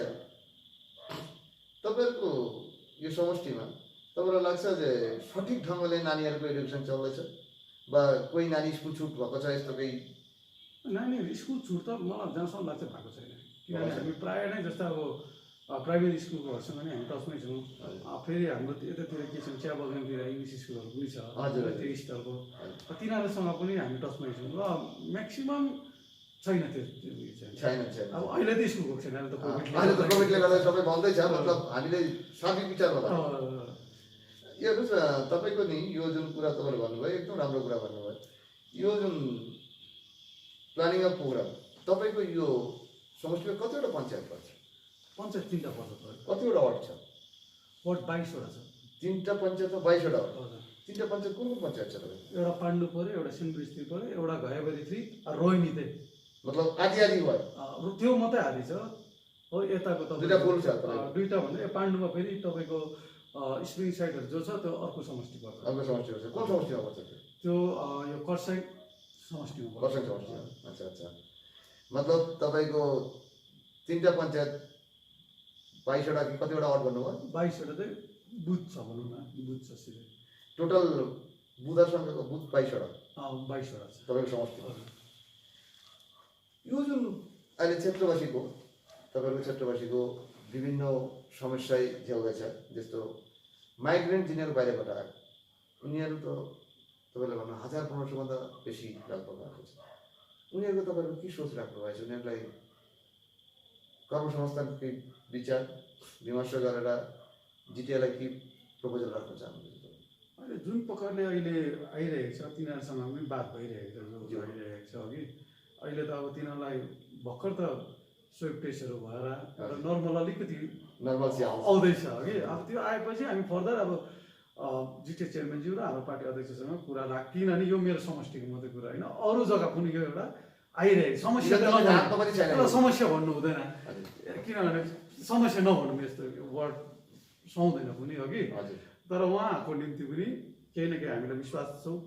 तपाईँहरूको यो समष्टिमा, तपाईँलाई लाग्छ जे सठिक ढङ्गले नानीहरूको एडुकेसन चल्दैछ वा कोही नानी स्कुल छुट भएको छ यस्तो केही? नानीहरू स्कुल छुट त मलाई जहाँसम्म लाग्छ भएको छैन, किनभने हामी प्रायः नै जस्तो अब प्राइभेट स्कुलकोहरूसँग नै हामी टचमै छौँ। फेरि हाम्रो यतातिर के छ, चिया बगानतिर इङ्ग्लिस स्कुलहरू पनि छ, हजुर, त्यो स्टाइलको, तिनीहरूसँग पनि हामी टचमै छौँ र म्याक्सिमम् छैन त्यो उयो चाहिँ। छैन। अब अहिले त स्कुल गएको छैन, अहिले त अहिले त कोभिडले गर्दा सबै बन्दैछ, मतलब हामीले सार्विक विचार होला। यो हेर्नुहोस् न, तपाईँको नि यो जुन कुरा तपाईँले भन्नुभयो एकदम राम्रो कुरा भन्नुभयो। यो जुन प्लानिङ अफ प्रोग्राम तपाईँको यो समष्टिमा कतिवटा पञ्चायत पर्छ? पञ्चायत 3टा पर्छ, कतिवटा वार्ड छ? वार्ड 22वटा छ। 3टा पञ्चायतमा 22वटा वार्ड। हजुर, 3टा पञ्चायत कुन कुन पञ्चायत छ तपाईँको? एउटा पाण्डु पऱ्यो, एउटा सिन्ब्रिज 3 पऱ्यो, एउटा घयाबारी 3, रोहिणी चाहिँ मतलब आधी आधी भयो। त्यो मात्रै हाली छ हो। यताको दुईटा फुल छ दुईटा भन्दा पाण्डुमा फेरि तपाईँको स्प्रिङ साइडहरू जो छ त्यो अर्को समष्टि पर्छ। अर्को समष्टिमा छ? कुन समष्टिमा पर्छ त्यो यो कर्साई समष्टिमा पर्छ। खरसाङ समष्टिमा। अच्छा। मतलब तपाईँको 3टा पञ्चायत 22वटा कि कतिवटा वार्ड भन्नुभयो? 22वटा चाहिँ बुथ छ भनौँ न, बुथ छ सिधै। टोटल बुधर सङ्ख्याको बुथ 22वटा 22वटा छ तपाईँको समष्टिमा। यो जुन अहिले क्षेत्रवासीको तपाईँको क्षेत्रवासीको विभिन्न समस्या झेल्दैछ, जस्तो माइग्रेन्ट जिनीहरू बाहिरबाट आएको, उनीहरू त तपाईँले भन्नु 1000-1500भन्दा बेसी लगभग आएको छ। उनीहरूको तपाईँहरूको के सोच राख्नु भएको छ? उनीहरूलाई कर्मसंस्थानको केही विचार विमर्श गरेर जिटिएलाई के प्रपोजल राख्न चाहनुहुन्छ? अहिले जुन प्रकारले अहिले आइरहेको छ तिनीहरूसँग पनि बात भइरहेको छ, जो भइरहेको छ अघि। अहिले त अब तिनीहरूलाई भर्खर त स्वेब टेस्टहरू भएर एउटा नर्मल अलिकति नर्मल आउँदैछ कि। अब त्यो आएपछि हामी फर्दर अब जिटिए चेयरम्यानज्यू र हाम्रो पार्टी अध्यक्षसँग कुरा राख, किनभने यो मेरो समष्टिको मात्रै कुरा होइन, अरू जग्गा पनि यो एउटा आइरहेको समस्या समस्या भन्नु हुँदैन, किनभने समस्या नभनौँ यस्तो वर्ड सुहाउँदैन पनि हो कि। तर उहाँहरूको निम्ति पनि केही न केही हामीलाई विश्वास छौँ,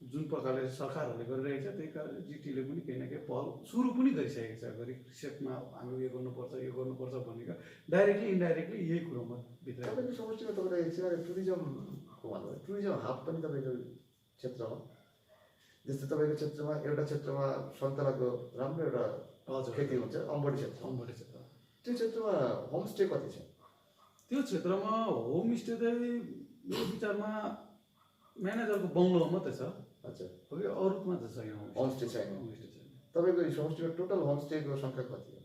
जुन प्रकारले सरकारहरूले गरिरहेको छ त्यही कारण जिटीले पनि केही न केही पहल सुरु पनि गरिसकेको छ। घरि कृषकमा हामी यो गर्नुपर्छ भनेको डाइरेक्टली इन्डाइरेक्टली यही कुरोमा भित्र। तपाईँको समष्टिमा तपाईँलाई टुरिज्मको भन्नुभयो, टुरिज्म हब पनि तपाईँको क्षेत्रमा, जस्तै तपाईँको क्षेत्रमा एउटा क्षेत्रमा सन्तलाको राम्रो एउटा खेती हुन्छ, अम्बोटे क्षेत्र, त्यो क्षेत्रमा होमस्टे कति छ? त्यो क्षेत्रमा होमस्टे चाहिँ मेरो विचारमा म्यानेजरको बङ्गलो मात्रै छ। अच्छा, हो कि, अरूमा त छैन होमस्टे छैन। तपाईँको समष्टिमा टोटल होमस्टेको सङ्ख्या कति हो?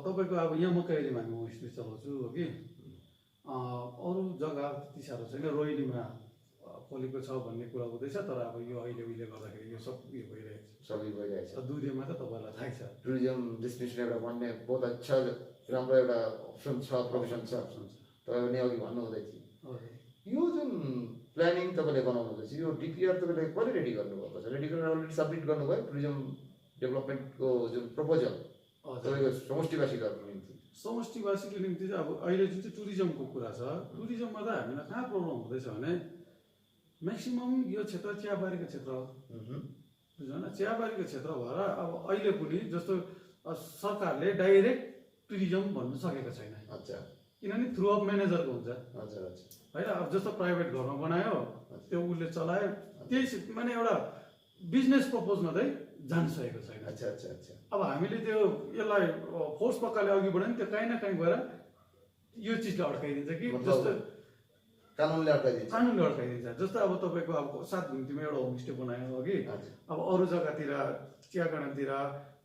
तपाईँको अब यहाँ मकै एरियामा हामी होमस्टे चलाउँछु हो कि। अरू जग्गा त्यति साह्रो छैन। रोहिणीमा खोलेको छ भन्ने कुरा हुँदैछ, तर अब यो अहिले गर्दाखेरि यो सब उयो भइरहेको छ। दुधेमा त तपाईँलाई थाहै छ, टुरिज्म डेस्टिनेसन एउटा बन्ने बहुत अच्छा राम्रो एउटा अप्सन छ, प्रोफेसन छ। तपाईँले नि अघि भन्नु हुँदै थियो यो जुन प्लानिङ तपाईँले बनाउनु हुँदैछ, यो डिपिआर तपाईँले कहिले रेडी गर्नुभएको छ? रेडी गरेर अलरेडी सब्मिट गर्नुभयो टुरिज्म डेभलपमेन्टको जुन प्रपोजल तपाईँको समष्टिवासीहरूको निम्ति? समष्टिवासीको निम्ति चाहिँ अब अहिले जुन चाहिँ टुरिज्मको कुरा छ, टुरिज्ममा त हामीलाई कहाँ प्रब्लम हुँदैछ भने म्याक्सिमम् यो क्षेत्र चियाबारीको क्षेत्र हो, बुझ्नु होइन? चियाबारीको क्षेत्र भएर अब अहिले पनि जस्तो सरकारले डाइरेक्ट टुरिज्म भन्नु सकेको छैन। अच्छा, किनभने थ्रु अफ म्यानेजरको हुन्छ होइन। अब जस्तो प्राइभेट घरमा बनायो त्यो उसले चलायो, त्यही माने एउटा बिजनेस प्रपोजमा चाहिँ जान सकेको छैन। अच्छा। अब हामीले त्यो यसलाई फोर्स प्रकारले अघि बढ्यो भने त्यो काहीँ न काहीँ गएर यो चिजलाई अड्काइदिन्छ कि, जस्तो कानुनले अड्काइदिन्छ। जस्तो अब तपाईँको अब 7 घुम्तीमा एउटा होमस्टे बनायो कि, अब अरू जग्गातिर चिया गार्डनतिर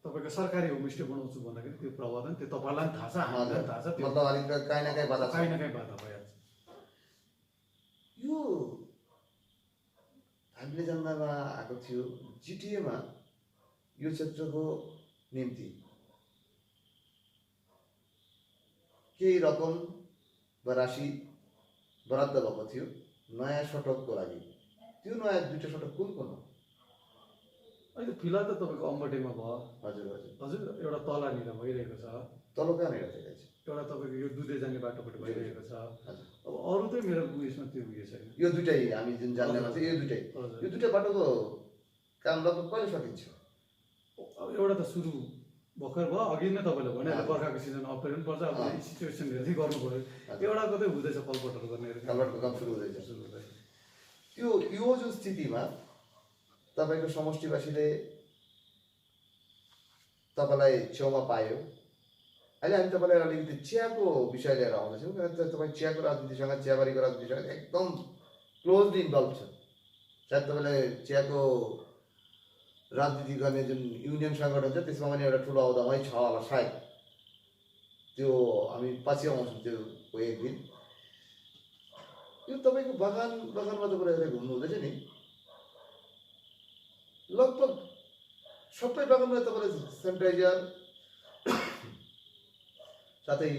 तपाईँको सरकारी होमस्टे बनाउँछु भन्दाखेरि त्यो प्रावधान त्यो तपाईँलाई पनि थाहा छ, हामीलाई पनि थाहा छ, त्यो काहीँ न काहीँ बाधा भइहाल्छ। यो हामीले जान्नमा आएको थियो जिटिएमा यो क्षेत्रको निम्ति केही रकम वा राशि बराद्द भएको थियो नयाँ सडकको लागि। त्यो नयाँ 2टा सडक कुन हो? अहिले फिलहाल त तपाईँको अम्बटेमा भयो हजुर हजुर हजुर, एउटा तलनिर भइरहेको छ, तल कहाँनिर चाहिँ एउटा तपाईँको यो दुधे जाने बाटोपट्टि भइरहेको छ। हजुर अब अरू चाहिँ मेरो उयसमा त्यो उयो छैन। यो दुइटै हामी जुन जान्नेमा चाहिँ यो दुइटै हजुर। यो दुइटै बाटोको काम लगभग कहिले सकिन्छ? अब एउटा त सुरु भर्खर भयो, अघि नै तपाईँले भने बर्खाको सिजन अप्रेल पनि पर्छ, अब सिचुएसन हेर्दै गर्नु पऱ्यो। एउटाको चाहिँ हुँदैछ कलपटहरू गर्ने कालबाटको काम सुरु हुँदैछ। सुरु हुँदैछ। यो जुन स्थितिमा तपाईँको समष्टिवासीले तपाईँलाई छेउमा पायो। अहिले हामी तपाईँलाई अलिकति चियाको विषय लिएर आउँदैछौँ, किनभने तपाईँ चियाको राजनीतिसँग, चियाबारीको राजनीतिसँग एकदम क्लोजली इन्भल्भ छ। सायद तपाईँले चियाको राजनीति गर्ने जुन युनियन सङ्गठन छ त्यसमा पनि एउटा ठुलो अहदामै छ होला सायद। त्यो हामी पछि आउँछौँ त्यो एक दिन। यो तपाईँको बगानमा तपाईँ घुम्नु हुँदैछ नि, लगभग सबै बगानमा तपाईँले सेनिटाइजर साथै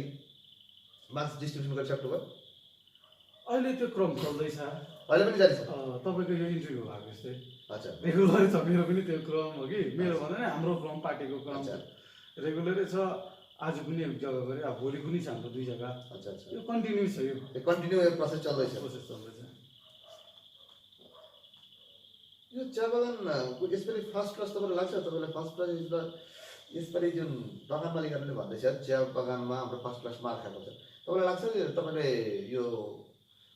मास्क डिस्ट्रिब्युसन गरिसक्नुभयो? अहिले त्यो क्रम चल्दैछ। अहिले पनि जारी छ? तपाईँको यो इन्टरभ्यू भएको जस्तै अच्छा रेगुलरै छ, मेरो पनि त्यो क्रम हो कि, मेरो भन्दा नि हाम्रो क्रम पार्टीको क्रम अच्छा रेगुलरै छ। आज पनि एक जग्गा गऱ्यो, अब भोलि पनि छ हाम्रो 2 जग्गा। अच्छा अच्छा यो कन्टिन्यू छ, यो कन्टिन्यू यो प्रोसेस चल्दैछ। प्रोसेस चल्दैछ। यो चिया बगानको यसपालि फर्स्ट क्लास तपाईँलाई लाग्छ? तपाईँलाई फर्स्ट क्लास यसपालि जुन बगान मालिकहरूले भन्दैछ चिया बगानमा हाम्रो फर्स्ट क्लास मार खाएको छ, तपाईँलाई लाग्छ कि तपाईँले यो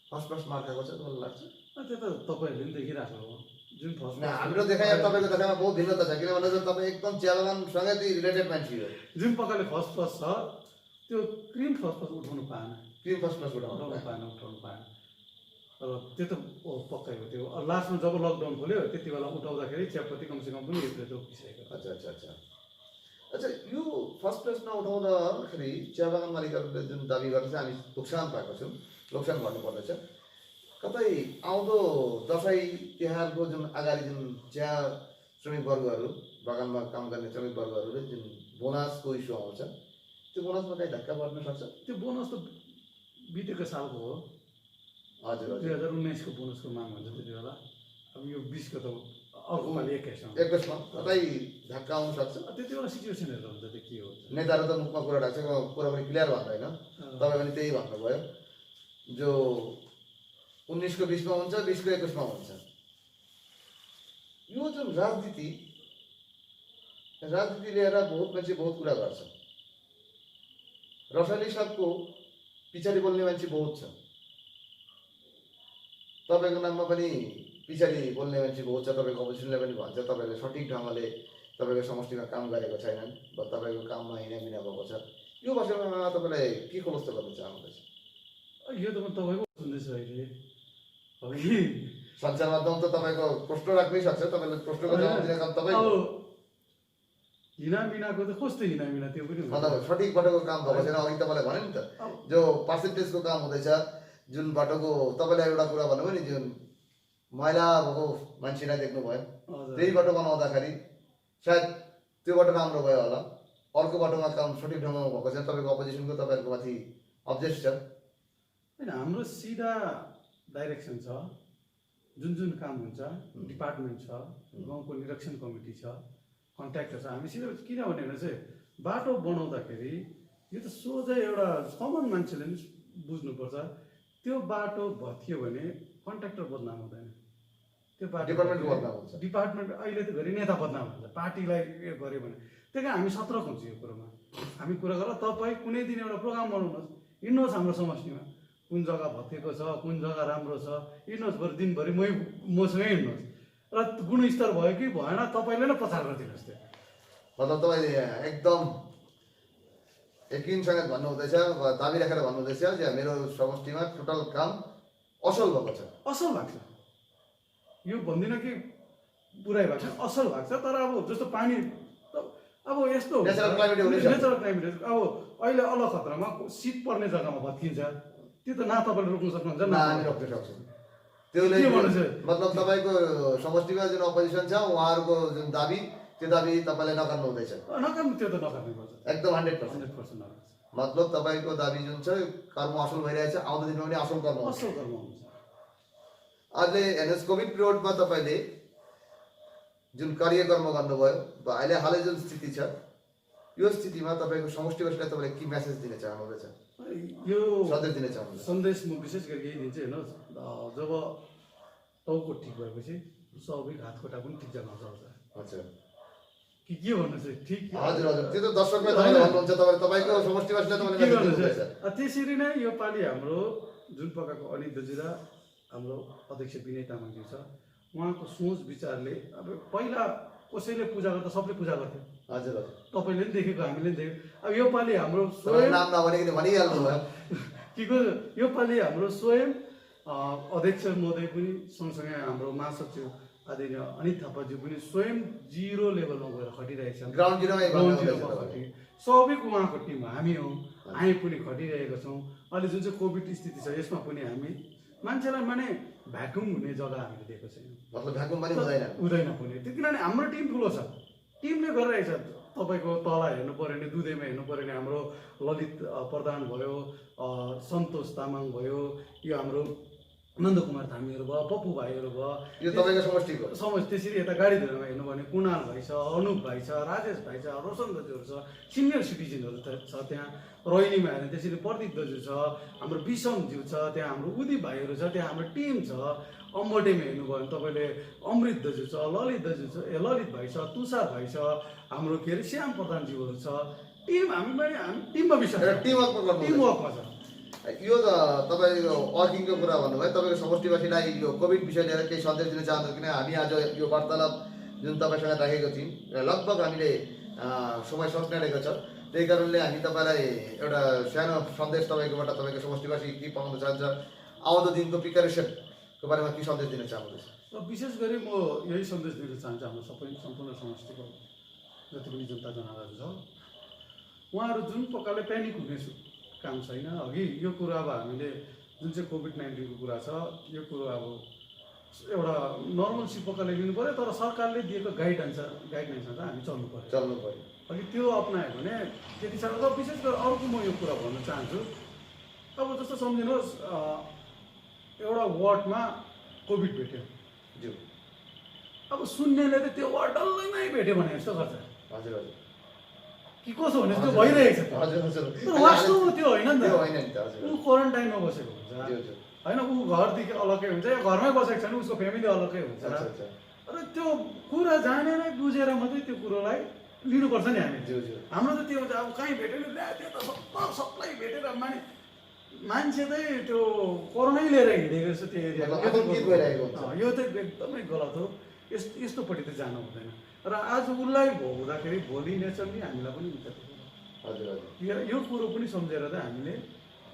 फर्स्ट क्लास मार खाएको छ तपाईँलाई लाग्छ? त्यो त तपाईँहरूले पनि देखिरहेको हो जुन फर्स्ट हाम्रो देखाइ तपाईँको देखाइमा बहुत भिन्नता छ, किनभने चाहिँ तपाईँ एकदम चिया बगानसँगै रिलेटेड मान्छे हो। जुन प्रकारले फर्स्ट क्लास छ त्यो क्रिम फर्स्ट क्लास उठाउनु पाएन, क्रिम फर्स्ट क्लास उठाउनु उठाउनु पाएन। र त्यो त पक्कै हो। त्यो लास्टमा जब लकडाउन खोल्यो त्यति बेला उठाउँदाखेरि चियापत्ती कमसेकम पनि 1 प्लेट उठिसकेको। अच्छा अच्छा अच्छा अच्छा यो फर्स्ट क्लास नउठाउँदाखेरि चिया बगान मालिकहरूले जुन दाबी गर्छ हामी नोक्सान पाएको छौँ, नोक्सान भन्नुपर्नेछ। कतै आउँदो दसैँ तिहारको जुन अगाडि जुन चिया श्रमिक वर्गहरू, बगानमा काम गर्ने श्रमिक वर्गहरूले जुन बोनसको इस्यु आउँछ, त्यो बोनसमा कहीँ धक्का पर्न सक्छ? त्यो बोनस त बितेको सालको हो। हजुर हजुर 2019 को बोनसको माग हुन्छ त्यति बेला। अब यो 20 को त अर्को पालि 21मा कतै धक्का आउन सक्छ। त्यति बेला सिचुएसन हेरेर हुन्छ त्यो के हो। नेताहरू त मुखमा कुरा राख्छ, कुरा पनि क्लियर भन्दैन। तपाईँ पनि त्यही भन्नुभयो, जो 19 को 20मा हुन्छ, 20 को 21मा हुन्छ। यो जुन राजनीति लिएर बहुत मान्छे बहुत कुरा गर्छ। रसाइली साहबको पछाडि बोल्ने मान्छे बहुत छ, तपाईँको नाममा पनि पछाडि बोल्ने मान्छे बहुत छ। तपाईँको अपोजिसनले पनि भन्छ तपाईँले सठिक ढङ्गले तपाईँको समष्टिमा काम गरेको छैनन्, तपाईँको काममा हिँडामिना भएको छ। यो विषयमा तपाईँलाई के खुलस्त गर्न चाहनुहुन्छ? यो त म तपाईँको सुन्दैछु अहिले। अघि सञ्चार माध्यम त तपाईँको प्रश्न राख्नै सक्छ, तपाईँले प्रश्नको जवाब दिने काम तपाईँ। अब हिनामिनाको त कस्तो हिनामिना त्यो पनि मतलब सठिक बाटोको काम भएको छैन। अघि तपाईँलाई भने नि त जो पर्सेन्टेजको काम हुँदैछ, जुन बाटोको तपाईँले एउटा कुरा भन्नुभयो नि, जुन मैला भएको मान्छेलाई देख्नुभयो, त्यही बाटो बनाउँदाखेरि सायद त्यो बाटो राम्रो भयो होला, अर्को बाटोमा काम सठिक ढङ्गमा भएको छैन। तपाईँको अपोजिसनको तपाईँहरूको माथि अब्जेक्ट छ होइन। हाम्रो सिधा डाइरेक्सन छ, जुन काम हुन्छ डिपार्टमेन्ट छ, गाउँको निरीक्षण कमिटी छ, कन्ट्र्याक्टर छ। हामी सिधै किनभने चाहिँ बाटो बनाउँदाखेरि यो त सोझै एउटा कमन मान्छेले नि बुझ्नुपर्छ। त्यो बाटो भत्कियो भने कन्ट्र्याक्टर बदनाम हुँदैन, त्यो बाटो डिपार्टमेन्टको बदनाम हुन्छ। डिपार्टमेन्ट अहिले त घरि नेता बदनाम हुन्छ, पार्टीलाई उयो गऱ्यो भने। त्यही कारण हामी सतर्क हुन्छौँ यो कुरोमा। हामी कुरा गरेर तपाईँ कुनै दिन एउटा प्रोग्राम बनाउनुहोस्, हिँड्नुहोस् हाम्रो समष्टिमा, कुन जग्गा भत्केको छ, कुन जग्गा राम्रो छ, हिँड्नुहोस्। बरु दिनभरि मसँगै हिँड्नुहोस् र गुणस्तर भयो कि भएन तपाईँले नै प्रचार गरिदिनुहोस्। त्यो मतलब तपाईँ एकदम यकिनसँग भन्नुहुँदैछ, दाबी राखेर भन्नुहुँदैछ जे मेरो समष्टिमा टोटल काम असल भएको छ। असल भएको छ, यो भन्दिनँ कि पुरै भएको छ, असल भएको छ। तर अब जस्तो पानी अब यस्तो नेचुरल क्लाइमेट हुने छ। नेचुरल क्लाइमेट अब अहिले अलग खतरामा शीत पर्ने जग्गामा भत्किन्छ, त्यो त न तपाईँले रोक्न सक्नुहुन्छ न हामी रोक्न सक्छौँ। त्यसले मतलब तपाईँको समष्टिमा जुन अपोजिसन छ उहाँहरूको जुन दाबी, त्यो दाबी तपाईँले नगर्नु हुँदैछ? नगर्नु, त्यो त नगर्नुपर्छ एकदम 100%। 100% नगर्छ। मतलब तपाईँको दाबी जुन छ कर्म असल भइरहेछ, आउँदो दिनमा पनि असल कर्म हुन्छ। असल कर्म हुन्छ। अहिले हेर्नुहोस्, कोभिड पिरियडमा तपाईँले जुन कार्यक्रम गर्नुभयो अहिले हालै जुन स्थिति छ यो स्थितिमा तपाईँको समष्टिवासीलाई तपाईँले के मेसेज दिन चाहनुहुँदैछ, यो सन्देश दिन चाहनुहुन्छ? सन्देश म विशेष गरी यही दिन्छु हेर्नुहोस्, जब टाउको ठिक भएपछि स्वाभाविक हातखुट्टा पनि ठिक जान सक्छ। हजुर के भन्नु चाहिँ ठिक हजुर हजुर त्यो त दर्शकले तपाईँले भन्नुहुन्छ, तपाईँको समष्टिवासीलाई तपाईँले के मेसेज गर्नु दिनुहुँदैछ। चाहिँ त्यसरी नै यो पालि हाम्रो जुन प्रकारको अनित दाजु र हाम्रो अध्यक्ष विनय तामाङजी छ, उहाँको सोच विचारले अब पहिला कसैले पूजा गर्दा सबले पूजा गर्थ्यो, हजुर हजुर तपाईँले पनि देखेको हामीले पनि देखेको। अब यो पालि हाम्रो तपाईँको स्वयं नाम नभनिकन भनिहाल्नु भयो। के यो पालि हाम्रो स्वयं अध्यक्ष महोदय पनि सँगसँगै हाम्रो महासचिव आदरणीय अनित थापाज्यू पनि स्वयं 0 लेभलमा गएर खटिरहेका छन्। ग्राउन्ड जिरोमै ग्राउन्ड भन्नुहुँदैछ जिरोमा तपाईँले। स्वाभाविक उहाँको टिम हामी हौँ, हामी पनि खटिरहेका छौँ। अहिले जुन चाहिँ कोभिड स्थिति छ यसमा पनि हामी मान्छेलाई माने भ्याकुम हुने जग्गा हामीले दिएको छैनौँ, मतलब भ्याकुम पनि हुँदैन पनि त्यो किनभने हाम्रो टिम ठुलो छ, टिमले गरिरहेछ। तपाईँको तल हेर्नु पऱ्यो भने दुधेमा हेर्नु पऱ्यो भने हाम्रो ललित प्रधान भयो, सन्तोष तामाङ भयो, यो हाम्रो नन्दकुमार धामीहरू भयो, पप्पु भाइहरू भयो, यो तपाईँको समष्टिको समझ। त्यसरी यता गाडी धुनमा हेर्नु भने कुणाल भाइ छ, अनुप भाइ छ, राजेश भाइ छ, रोशन दाजुहरू छ, सिनियर सिटिजनहरू छ त्यहाँ। रोहिणीमा हेर्ने त्यसरी प्रदीप दाजु छ, हाम्रो विषमज्यू छ, त्यहाँ हाम्रो उदिप भाइहरू छ, त्यहाँ हाम्रो टिम छ। अम्बटेमा हेर्नुभयो भने तपाईँले अमृत दाजु छ, ललित दाजु छ, ललित भाइ छ, तुषार भाइ छ, हाम्रो के अरे श्याम प्रधानज्यूहरू छ। टिम हामी पनि हामी टिममा विश्वास छ, टिमवर्कमा गर्नु टिमवर्कमा छ। यो त तपाईँको वर्किङको कुरा भन्नुभयो। तपाईँको समष्टिवासीलाई यो कोभिड विषय लिएर केही सन्देश दिन चाहन्छु, किन हामी आज यो वार्तालाप जुन तपाईँसँग राखेको थियौँ लगभग हामीले समय सकिरहेको छ, त्यही कारणले हामी तपाईँलाई एउटा सानो सन्देश तपाईँकोबाट तपाईँको समष्टिवासी के पाउन चाहन्छ, आउँदो दिनको प्रिपरेसनको बारेमा के सन्देश दिन चाहनुहुन्छ? र विशेष गरी म यही सन्देश दिन चाहन्छु हाम्रो सबै सम्पूर्ण समष्टिको जति पनि जनता जनावरहरू छ, उहाँहरू जुन प्रकारले प्यानिक हुने काम छैन। अघि यो कुरो अब हामीले जुन चाहिँ कोभिड-19 को कुरा छ, यो कुरो अब एउटा नर्मल प्रकारले लिनु पऱ्यो, तर सरकारले दिएको गाइडलाइन्समा चाहिँ हामी चल्नु पऱ्यो। अघि त्यो अप्नायो भने त्यति साह्रो। र विशेष गरी अर्को म यो कुरा भन्न चाहन्छु, अब जस्तो सम्झिनुहोस् एउटा वार्डमा कोभिड भेट्यो, अब शून्यले त त्यो वार्ड डल्लैमै भेट्यो भने जस्तो गर्छ। हजुर हजुर कि कसो भने त्यो भइरहेको छ। हजुर हजुर तर वास्तवमा त्यो होइन नि त, होइन नि त। हजुर ऊ क्वारेन्टाइनमा बसेको हुन्छ होइन, ऊ घरदेखि अलग्गै हुन्छ या घरमै बसेको छैन, उसको फ्यामिली अलग्गै हुन्छ। र त्यो कुरा जानेर बुझेर मात्रै त्यो कुरोलाई लिनुपर्छ नि हामीले। हाम्रो त त्यो हुन्छ अब कहीँ भेटेन ल्या त्यो त सबलाई भेटेर मान्छे चाहिँ त्यो कोरोनै लिएर हिँडेको छ त्यो एरियामा। यो त एकदमै गलत हो, यस्तोपट्टि त जानु हुँदैन। र आज उसलाई हुँदाखेरि भोलि नेचरली हामीलाई पनि हुन्छ। हजुर हजुर यो कुरो पनि सम्झेर चाहिँ हामीले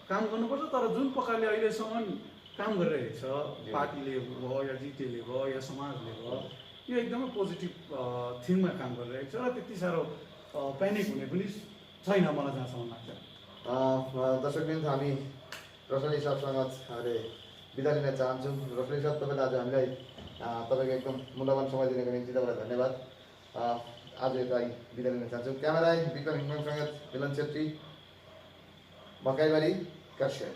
काम गर्नुपर्छ। तर जुन प्रकारले अहिलेसम्म काम गरिरहेको छ, पार्टीले भयो या जिटिएले भयो या समाजले भयो, यो एकदमै पोजिटिभ थिममा काम गरिरहेको छ। र त्यति साह्रो प्यानिक हुने पनि छैन मलाई जहाँसम्म लाग्छ। दर्शकवृन्द, हामी रोशनी साहबसँग अहिले बिदा लिन चाहन्छौँ। रोशनी साहब, तपाईँले आज हामीलाई तपाईँको एकदम मूल्यवान समय दिनको निम्ति तपाईँलाई धन्यवाद। आज यता बिदा लिन चाहन्छौँ। क्यामेरा विक्रम हिङसँगत मिलन छेत्री, मकैबारी, कर्सियङ।